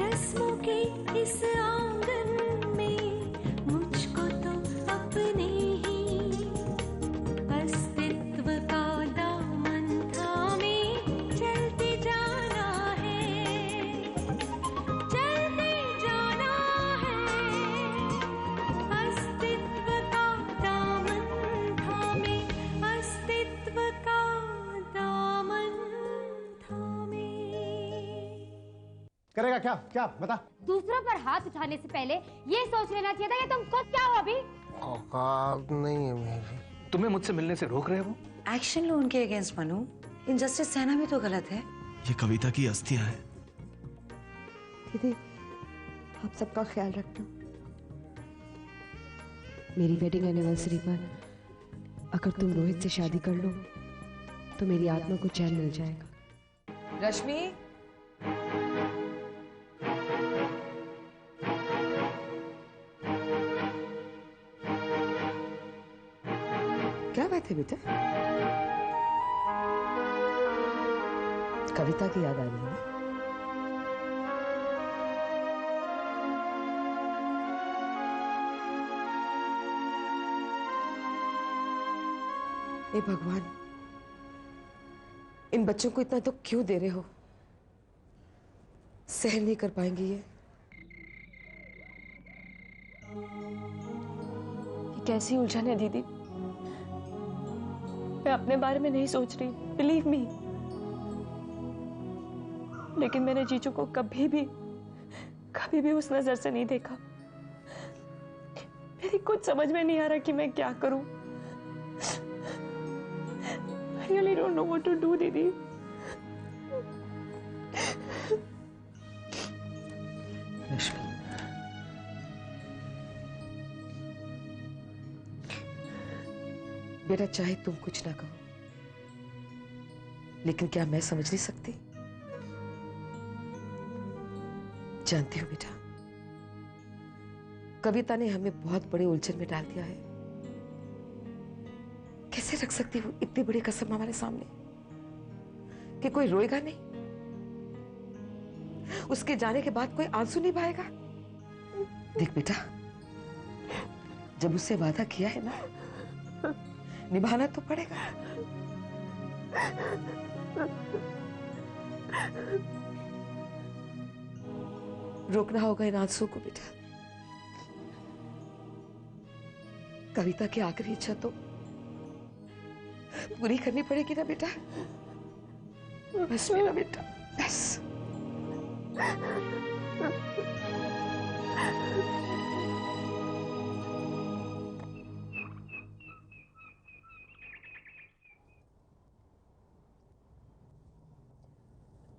रस्मों के इस आंगन में मुझको तो अपने ही अस्तित्व का दामन थामे चलते जाना है, चलते जाना है। अस्तित्व का दामन थामे, अस्तित्व का दामन थामे। करेगा क्या? क्या बता? दूसरों पर हाथ उठाने से पहले ये सोच लेना चाहिए था कि तुम खुद क्या हो अभी। औकात नहीं है मेरी। तुम्हें मुझसे मिलने से रोक रहे हो? एक्शन लो उनके अगेंस्ट मनु। इनजस्टिस सहना भी तो गलत है। ये कविता की अस्थियां हैं। दीदी, आप सबका ख्याल रखना। मेरी वेडिंग एनिवर्सरी पर अगर तुम रोहित से शादी कर लो तो मेरी आत्मा को चैन मिल जाएगा। रश्मि, क्या बात है बेटा? कविता की याद आ रही है? हे भगवान, इन बच्चों को इतना दुख क्यों दे रहे हो? सहन नहीं कर पाएंगे ये। कैसी उलझन है दीदी। मैं अपने बारे में नहीं सोच रही, बिलीव मी। लेकिन मैंने जीजू को कभी भी उस नजर से नहीं देखा। मेरी कुछ समझ में नहीं आ रहा कि मैं क्या करूं। I really don't know what to do, दीदी। रश्मि, बेटा, चाहे तुम कुछ ना कहो, लेकिन क्या मैं समझ नहीं सकती? जानती हूँ बेटा, कविता ने हमें बहुत बड़े उलझन में डाल दिया है। कैसे रख सकती वो इतनी बड़ी कसम हमारे सामने कि कोई रोएगा नहीं, उसके जाने के बाद कोई आंसू नहीं बहाएगा? देख बेटा, जब उससे वादा किया है ना, निभाना तो पड़ेगा। रोकना होगा इन आंसू को बेटा। कविता की आखिरी इच्छा तो पूरी करनी पड़ेगी ना बेटा। बस मेरा बेटा, बस।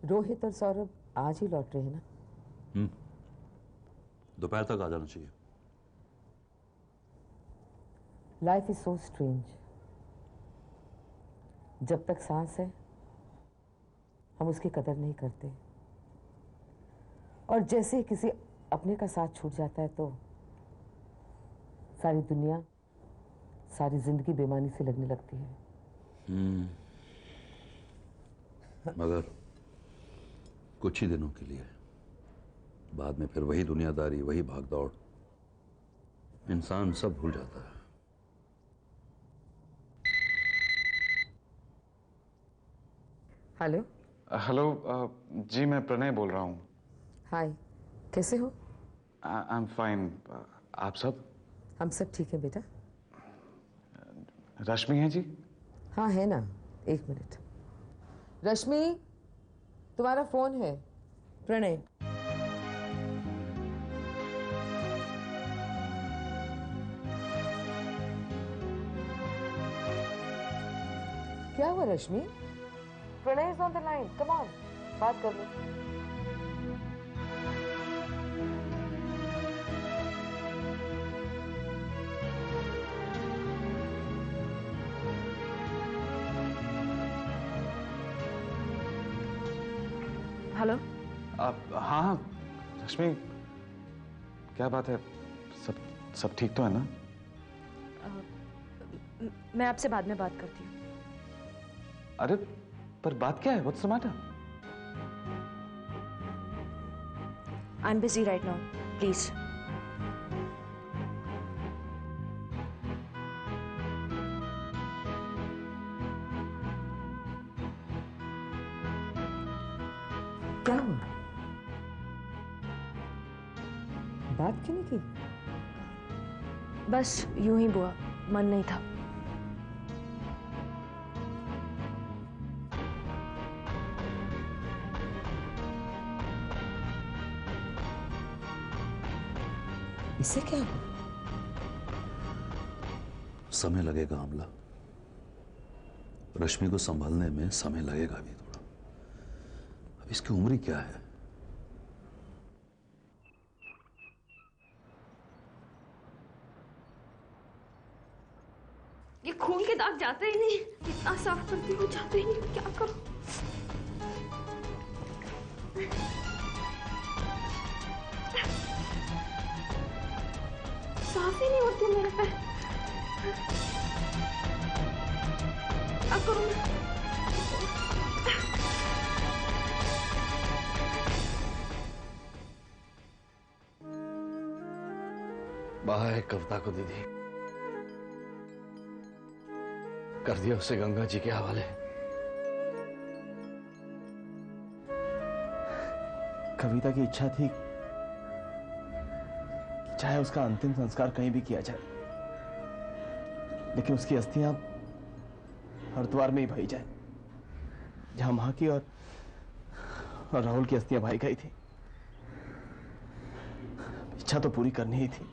रोहित और सौरभ आज ही लौट रहे हैं ना? दोपहर तक आ जाना चाहिए। Life is so strange. जब तक सांस है हम उसकी कदर नहीं करते, और जैसे ही किसी अपने का साथ छूट जाता है तो सारी दुनिया, सारी जिंदगी बेमानी से लगने लगती है। मगर कुछ ही दिनों के लिए, बाद में फिर वही दुनियादारी, वही भागदौड़, इंसान सब भूल जाता है। हेलो। हेलो जी, मैं प्रणय बोल रहा हूँ। हाय, कैसे हो? I am fine. आप सब? हम सब ठीक है बेटा। रश्मि है जी? हाँ है ना, एक मिनट। रश्मि, तुम्हारा फोन है। प्रणय। क्या हुआ Rashmi? Pranay is on the line, come on, बात कर लो। हेलो। हाँ हाँ रश्मि, क्या बात है? सब ठीक तो है ना? मैं आपसे बाद में बात करती हूँ। अरे पर बात क्या है? What's the matter? I am busy right now, please. क्या हुआ? बात क्यों नहीं की? बस यूं ही बुआ, मन नहीं था। इससे क्या हुआ? समय लगेगा आमला, रश्मि को संभालने में समय लगेगा भी थोड़ा। अब इसकी उम्र ही क्या है? ये खून के दाग जाते ही नहीं, इतना साफ करती हूँ जाते ही नहीं, क्या करूं? साफ ही नहीं होती मेरे पे, क्या करूं मैं? बाहर है कविता को दीदी, कर दिया उसे गंगा जी के हवाले। कविता की इच्छा थी कि चाहे उसका अंतिम संस्कार कहीं भी किया जाए, लेकिन उसकी अस्थियां हरिद्वार में ही भाई जाए, जहां मां की और राहुल की अस्थियां भाई गई थी। इच्छा तो पूरी करनी ही थी।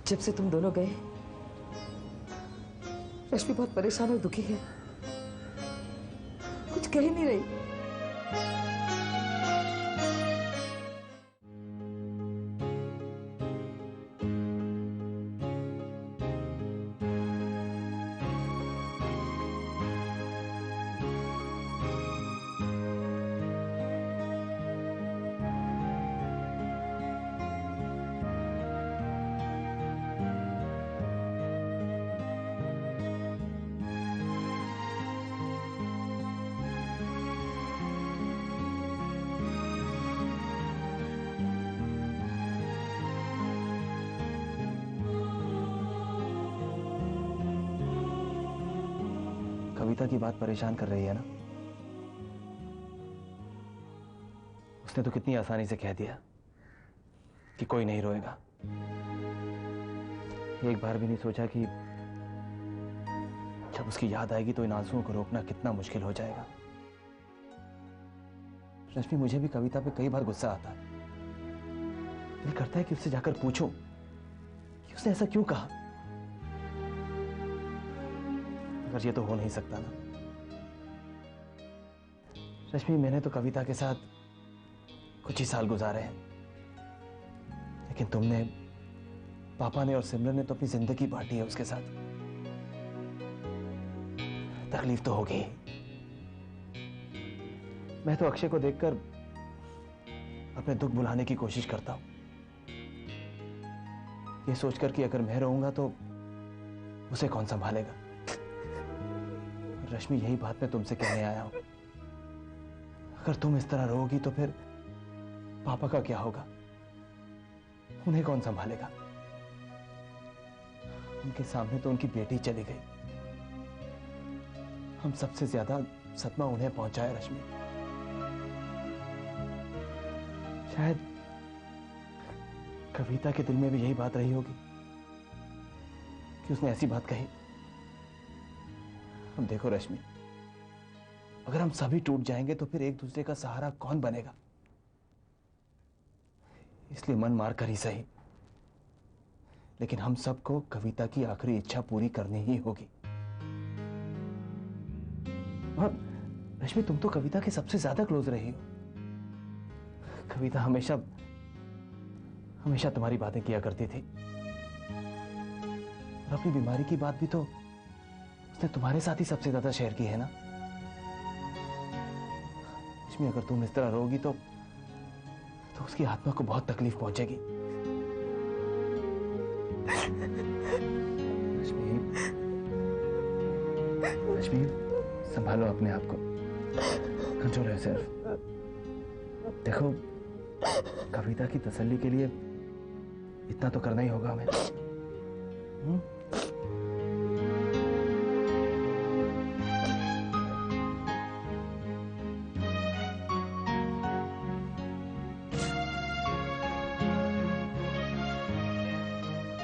जब से तुम दोनों गए, रश्मि बहुत परेशान और दुखी है, कुछ कह ही नहीं रही। कविता की बात परेशान कर रही है ना? उसने तो कितनी आसानी से कह दिया कि कोई नहीं रोएगा। एक बार भी नहीं सोचा कि जब उसकी याद आएगी तो इन आंसुओं को रोकना कितना मुश्किल हो जाएगा। रश्मि, मुझे भी कविता पे कई बार गुस्सा आता है। दिल करता है कि उससे जाकर पूछूं कि उसने ऐसा क्यों कहा, मगर ये तो हो नहीं सकता ना। रश्मि, मैंने तो कविता के साथ कुछ ही साल गुजारे हैं, लेकिन तुमने, पापा ने और सिमरन ने तो अपनी जिंदगी बांटी है उसके साथ। तकलीफ तो होगी। मैं तो अक्षय को देखकर अपने दुख भुलाने की कोशिश करता हूं, ये सोचकर कि अगर मैं रहूंगा तो उसे कौन संभालेगा। रश्मि, यही बात मैं तुमसे कहने आया हूं। अगर तुम इस तरह रहोगी तो फिर पापा का क्या होगा? उन्हें कौन संभालेगा? उनके सामने तो उनकी बेटी चली गई। हम सबसे ज्यादा सदमा उन्हें पहुंचा है रश्मि। शायद कविता के दिल में भी यही बात रही होगी कि उसने ऐसी बात कही। अब देखो रश्मि, अगर हम सभी टूट जाएंगे तो फिर एक दूसरे का सहारा कौन बनेगा? इसलिए मन मार कर ही सही, लेकिन हम सबको कविता की आखिरी इच्छा पूरी करनी ही होगी। और रश्मि, तुम तो कविता के सबसे ज्यादा क्लोज रही हो। कविता हमेशा हमेशा तुम्हारी बातें किया करती थी, और अपनी बीमारी की बात भी तो उसने तुम्हारे साथ ही सबसे ज्यादा शेयर की है ना। रश्मि, अगर तुम इस तरह रहोगी तो उसकी आत्मा को बहुत तकलीफ पहुंचेगी। रश्मि, लक्ष्मी, संभालो अपने आप को, कंट्रोल योरसेल्फ। देखो, कविता की तसल्ली के लिए इतना तो करना ही होगा हमें।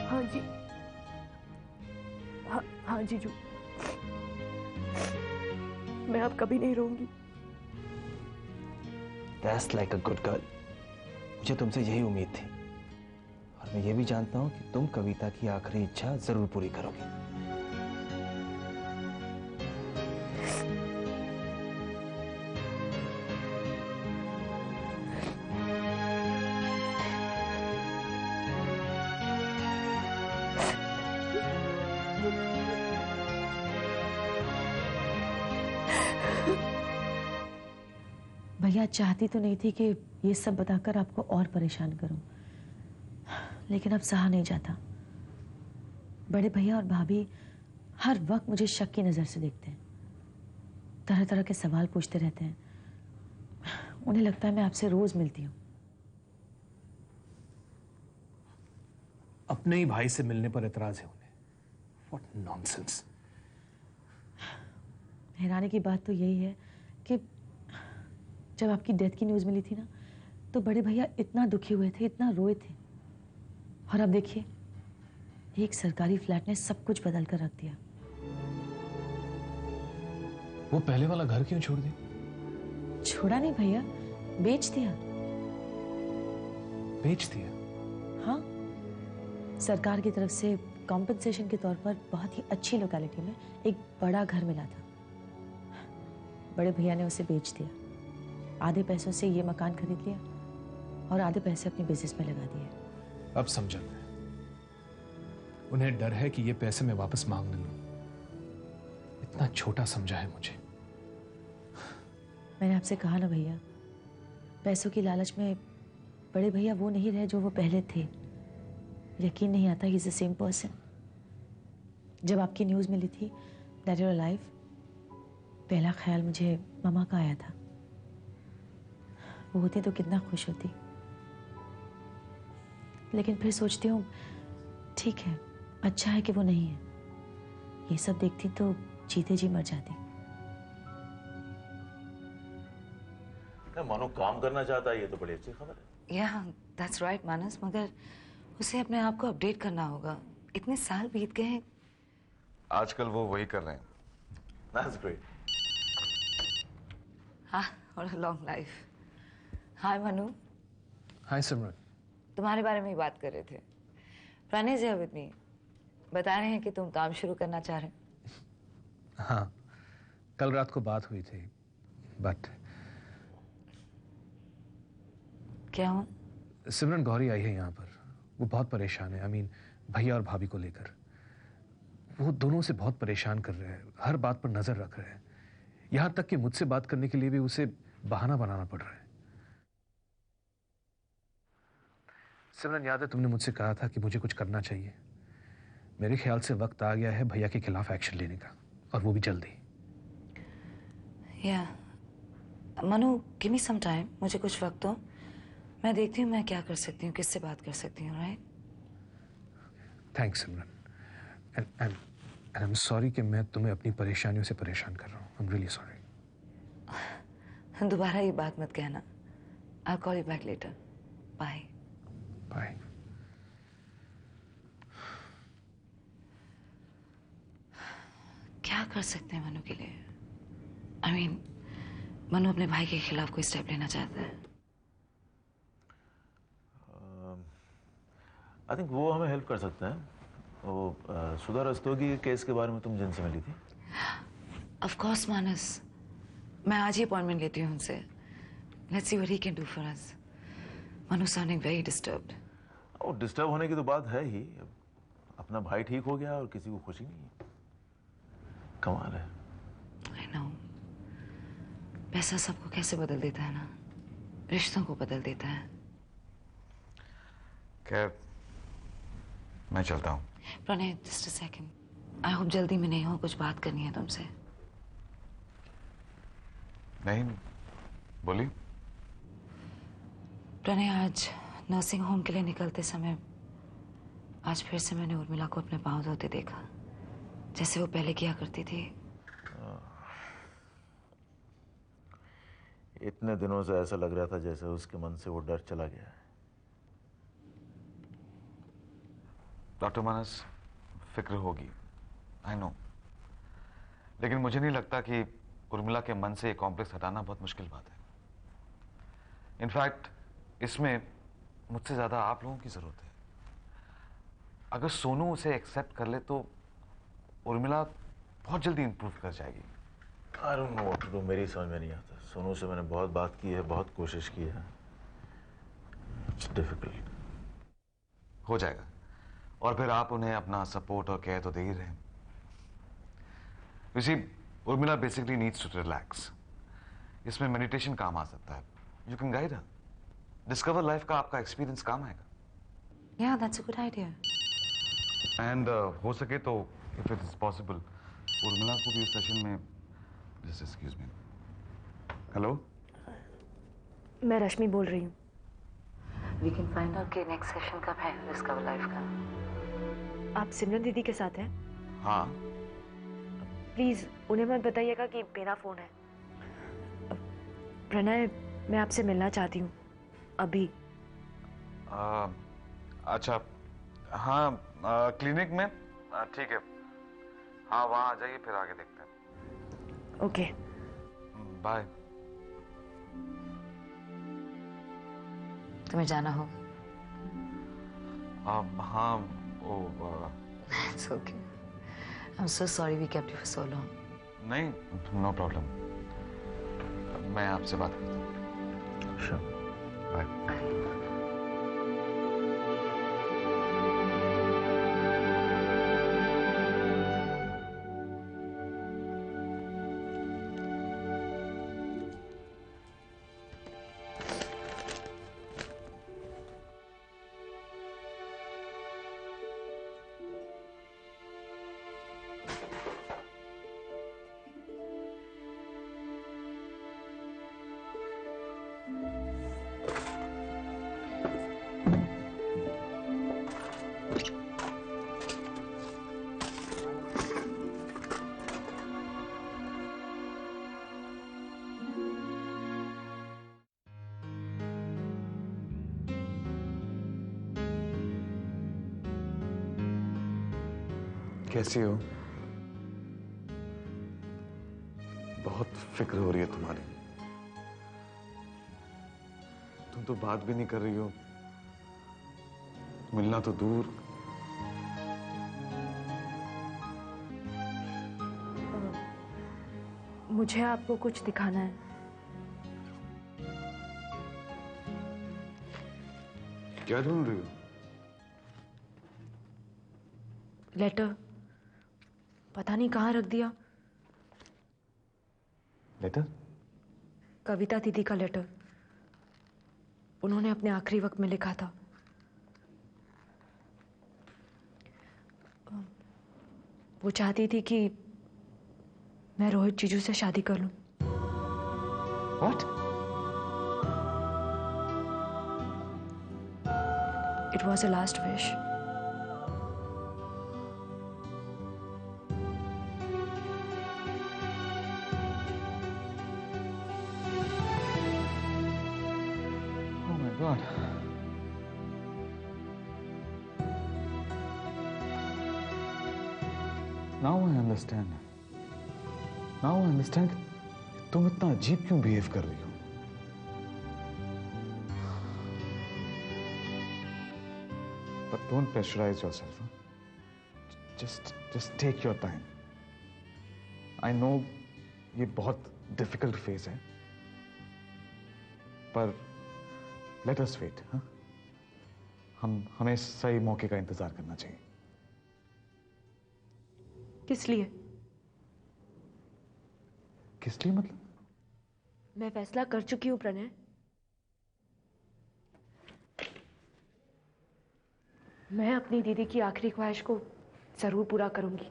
हाँ जी, हाँ जीजू, मैं अब कभी नहीं रोऊंगी। That's like a good girl. मुझे तुमसे यही उम्मीद थी, और मैं ये भी जानता हूं कि तुम कविता की आखिरी इच्छा जरूर पूरी करोगे। भैया, चाहती तो नहीं थी कि ये सब बताकर आपको और परेशान करूं, लेकिन अब सहा नहीं जाता। बड़े भैया और भाभी हर वक्त मुझे शक की नजर से देखते हैं, तरह तरह के सवाल पूछते रहते हैं। उन्हें लगता है मैं आपसे रोज मिलती हूँ। अपने ही भाई से मिलने पर एतराज है उन्हें। What nonsense। हैरानी की बात तो यही है कि जब आपकी डेथ की न्यूज़ मिली थी ना, तो बड़े भैया इतना दुखी हुए थे, इतना रोए थे, और अब देखिए एक सरकारी फ्लैट ने सब कुछ बदल कर रख दिया। वो पहले वाला घर क्यों छोड़ दिया? छोड़ा नहीं भैया, बेच दिया। बेच दिया? हाँ, सरकार की तरफ से कॉम्पेंसेशन के तौर पर बहुत ही अच्छी लोकेलिटी में एक बड़ा घर मिला था। बड़े भैया ने उसे बेच दिया। आधे पैसों से ये मकान खरीद लिया और आधे पैसे अपने बिजनेस में लगा दिए। अब समझा मैं। उन्हें डर है कि ये पैसे मैं वापस मांग न लूं। इतना छोटा समझा है मुझे। मैंने आपसे कहा ना भैया, पैसों की लालच में बड़े भैया वो नहीं रहे जो वो पहले थे। यकीन नहीं आता he is the same person. जब आपकी न्यूज़ मिली थी दैट यू आर अलाइव, पहला ख्याल मुझे ममा का आया था। वो होती तो कितना खुश होती, लेकिन फिर सोचती हूँ ठीक है, अच्छा है कि वो नहीं है। ये सब देखती तो जीते जी मर जाती। मानो काम करना चाहता है, ये तो बड़ी अच्छी खबर है। या दैट्स राइट मानस, मगर उसे अपने आप को अपडेट करना होगा। इतने साल बीत गए हैं। आजकल वो वही कर रहे हैं। That's great. हाँ, और लॉन्ग लाइफ। हाय मनु। हाय सिमरन। तुम्हारे बारे में ही बात कर रहे थे। प्रणय जी विद मी बता रहे हैं कि तुम काम शुरू करना चाह रहे हो। हाँ, कल रात को बात हुई थी, बट क्या हुआ? सिमरन, गौरी आई है यहाँ पर। वो बहुत परेशान है। भैया और भाभी को लेकर। वो दोनों से बहुत परेशान कर रहे हैं, हर बात पर नजर रख रहे हैं। यहाँ तक कि मुझसे बात करने के लिए भी उसे बहाना बनाना पड़ रहा है। सिमरन, याद है तुमने मुझसे कहा था कि मुझे कुछ करना चाहिए। मेरे ख्याल से वक्त आ गया है भैया के खिलाफ एक्शन लेने का, और वो भी जल्दी। या Manu, give me some time, मुझे कुछ वक्त दो। मैं देखती हूँ मैं क्या कर सकती हूँ, किससे बात कर सकती हूँ। Right? Thanks Simran. And I am sorry कि मैं तुम्हें अपनी परेशानियों से परेशान कर रहा हूँ। I am really sorry. दोबारा ये बात मत कहना। I call you back later. Bye. Bye. क्या कर सकते हैं मनु के लिए? मनु अपने भाई के खिलाफ कोई स्टेप लेना चाहता है। आई थिंक वो हमें हेल्प कर सकते हैं। वो सुधा रस्तोगी के केस के बारे में तुम जिनसे मिली थी। ऑफ कोर्स मानस, मैं आज ही अपॉइंटमेंट लेती हूँ उनसे। Let's see what he can do for us. Manu sounding very disturbed. वो डिस्टर्ब होने की तो बात है ही। अपना भाई ठीक हो गया और किसी को खुशी नहीं है। कमाल है। I know. पैसा सबको कैसे बदल देता है ना, रिश्तों को बदल देता है। खैर, मैं चलता हूँ। Pranay, just a second. I hope जल्दी में नहीं हो, कुछ बात करनी है तुमसे। नहीं, बोलिए। प्रणय, आज नर्सिंग होम के लिए निकलते समय आज फिर से मैंने उर्मिला को अपने पाँव धोते देखा, जैसे वो पहले किया करती थी। इतने दिनों से ऐसा लग रहा था जैसे उसके मन से वो डर चला गया है। डॉक्टर मानस, फिक्र होगी, आई नो, लेकिन मुझे नहीं लगता कि उर्मिला के मन से ये कॉम्प्लेक्स हटाना बहुत मुश्किल बात है। इनफैक्ट इसमें मुझसे ज्यादा आप लोगों की जरूरत है। अगर सोनू उसे एक्सेप्ट कर ले तो उर्मिला बहुत जल्दी इंप्रूव कर जाएगी। I don't know what to do, मेरी समझ में नहीं आता। सोनू से मैंने बहुत बात की है, बहुत कोशिश की है। It's difficult। हो जाएगा, और फिर आप उन्हें अपना सपोर्ट और केयर तो दे ही रहे हैं। You see, Urmila basically needs to relax. इसमें मेडिटेशन काम आ सकता है। You can guide her. Discover life का आपका एक्सपीरियंस काम आएगा। Yeah, that's a good idea. And हो सके तो if it is possible Urmila को भी इस सेशन में, जस्ट एक्सक्यूज मी। हेलो, मैं रश्मि बोल रही हूँ। We can find out कि नेक्स्ट सेशन कब है डिस्कवर लाइफ का। आप सिमरन दीदी के साथ हैं? हाँ। प्लीज उन्हें मत बताइएगा कि मेरा फोन है। प्रणय, मैं आपसे मिलना चाहती हूँ अभी। अच्छा, हाँ, क्लिनिक में? ठीक है, हाँ वहाँ आ जाइए, फिर आगे देखते हैं। Okay, bye. तुम्हें जाना हो? हाँ, oh It's okay. I'm so sorry we kept you for so long. नहीं, नो प्रॉब्लम। मैं आपसे बात करता हूँ। Sure। बाय। कैसी हो? बहुत फिक्र हो रही है तुम्हारी। तुम तो बात भी नहीं कर रही हो, मिलना तो दूर। मुझे आपको कुछ दिखाना है। क्या ढूंढ रही हो? लेटर, पता नहीं कहाँ रख दिया। लेटर? कविता दीदी का लेटर। उन्होंने अपने आखिरी वक्त में लिखा था। वो चाहती थी कि मैं रोहित जीजू से शादी कर लूं। What? It was a last wish. Oh my God. Now I understand. Now I understand कि तुम इतना अजीब क्यों बिहेव कर रही हो। But don't pressurize yourself. Huh? Just take your time. I know ये बहुत difficult phase है, पर let us wait. huh? हमें सही मौके का इंतजार करना चाहिए। किस लिए? किस लिए मतलब? मैं फैसला कर चुकी हूँ प्रणय। मैं अपनी दीदी की आखिरी ख्वाहिश को जरूर पूरा करूंगी।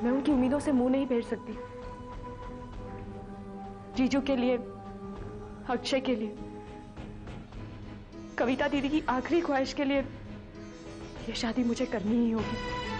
मैं उनकी उम्मीदों से मुंह नहीं फेर सकती। जीजू के लिए, अक्षय के लिए, कविता दीदी की आखिरी ख्वाहिश के लिए ये शादी मुझे करनी ही होगी।